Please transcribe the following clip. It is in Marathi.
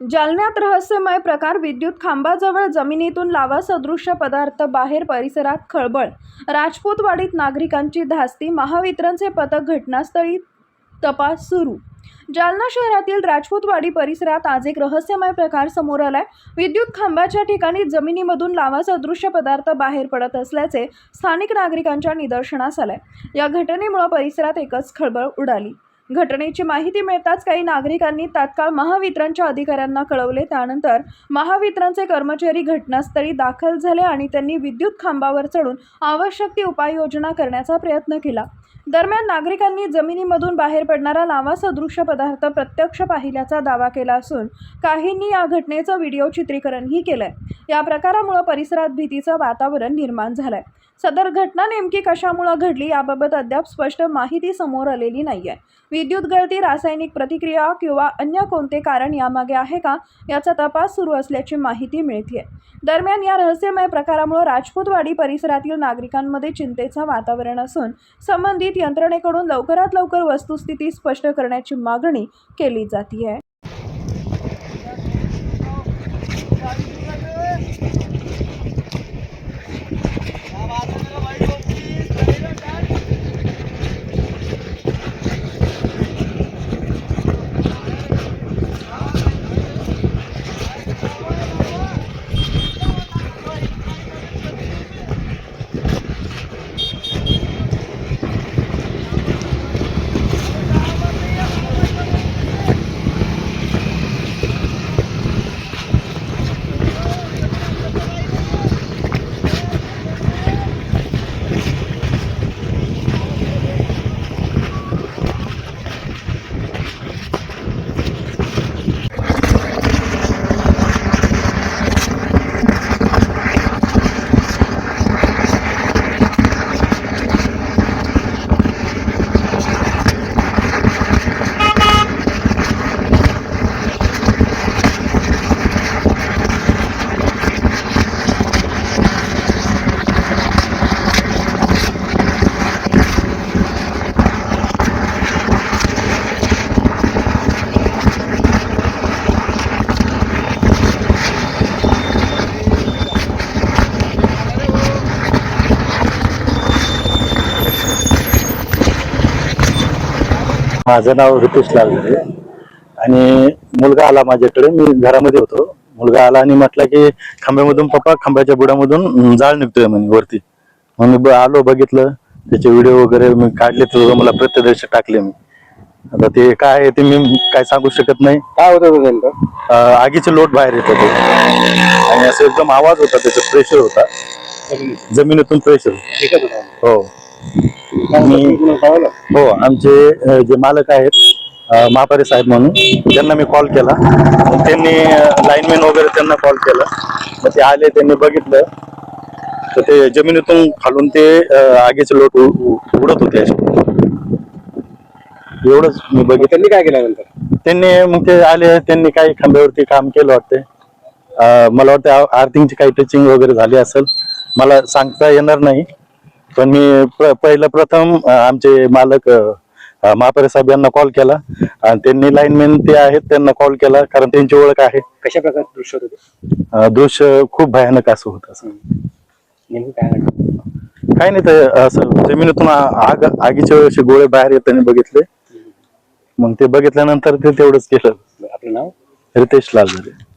जालन्यात रहस्यमय प्रकार। विद्युत खांबाजवळ जमिनीतून लावा सदृश्य पदार्थ बाहेर, परिसरात खळबळ। राजपूतवाडीत नागरिकांची धास्ती। महावितरणचे पथक घटनास्थळी, तपास सुरू। जालना शहरातील राजपूतवाडी परिसरात आज एक रहस्यमय प्रकार समोर आलाय। विद्युत खांबाच्या ठिकाणी जमिनीमधून लावा सदृश्य पदार्थ बाहेर पडत असल्याचे स्थानिक नागरिकांच्या निदर्शनास आले। या घटनेमुळे परिसरात एकच खळबळ उडाली। घटनेची माहिती मिळताच काही नागरिकांनी तात्काळ महावितरणच्या अधिकाऱ्यांना कळवले। त्यानंतर महावितरणचे कर्मचारी घटनास्थळी दाखल झाले आणि त्यांनी विद्युत खांबावर चढून आवश्यक ती उपाययोजना करण्याचा प्रयत्न केला। दरम्यान नागरिकांनी जमिनीमधून बाहेर पडणारा लावा सदृश्य पदार्थ प्रत्यक्ष पाहिल्याचा दावा केला असून काहींनी या घटनेचं व्हिडिओ चित्रीकरणही केलंय। या प्रकारामुळे परिसरात भीतीचं वातावरण निर्माण झालंय। सदर घटना नेमकी कशामुळे घडली याबाबत अद्याप स्पष्ट माहिती समोर आलेली नाहीये। विद्युत गळती, रासायनिक प्रतिक्रिया किंवा अन्य कोणते कारण यामागे आहे का याचा तपास सुरू असल्याची माहिती मिळतेय। दरम्यान या रहस्यमय प्रकारामुळे राजपूतवाडी परिसरातील नागरिकांमध्ये चिंतेचं वातावरण असून संबंधित यंत्रणेकडून लवकरात लवकर वस्तुस्थिती स्पष्ट करण्याची मागणी केली जाते। माझं नाव रितेश लालगरे आणि मुलगा आला माझ्याकडे। मी घरामध्ये होतो। मुलगा आला आणि म्हटला की खांब्यामधून पप्पा, खांब्याच्या बुडामधून जाळ निघतोय म्हणे वरती। मग मी आलो, बघितलं, त्याचे व्हिडिओ वगैरे मी काढले, तर मला प्रत्यक्षदर्शी टाकले मी। आता ते काय आहे ते मी काय सांगू शकत नाही। काय होतं नेमकं? आगीचे लोट बाहेर येत होते आणि असं एकदम आवाज होता, त्याचा प्रेशर होता, जमिनीतून प्रेशर। हो हो, आमचे जे मालक आहेत महापारे साहेब म्हणून, त्यांना मी कॉल केला। त्यांनी लाईनमॅन वगैरे त्यांना कॉल केला। मग ते आले, त्यांनी बघितलं तर ते जमिनीतून खालून ते आगीचे लोट उडत होते असे। एवढंच मी बघितलं। त्यांनी काय केलं नंतर? त्यांनी मग ते आले, त्यांनी काही खांब्यावरती काम केलं वाटते। मला वाटतं आर्थिंगची काही टचिंग वगैरे झाली असेल, मला सांगता येणार नाही। पण मी प्रथम आमचे मालक महापारे साहेब यांना कॉल केला आणि त्यांनी लाईनमॅन ते आहेत त्यांना कॉल केला, कारण त्यांची ओळख आहे। कशा प्रकारचे दृश्य होते? दृश्य खूप भयानक असं होतं। नेमकं काय घडलं? काही नाही, तर असं जमिनीतून आगीचे असे गोळे बाहेर येताना बघितले। मग ते बघितल्यानंतर ते तेवढंच केलं। आपलं नाव? रितेश लालगरे।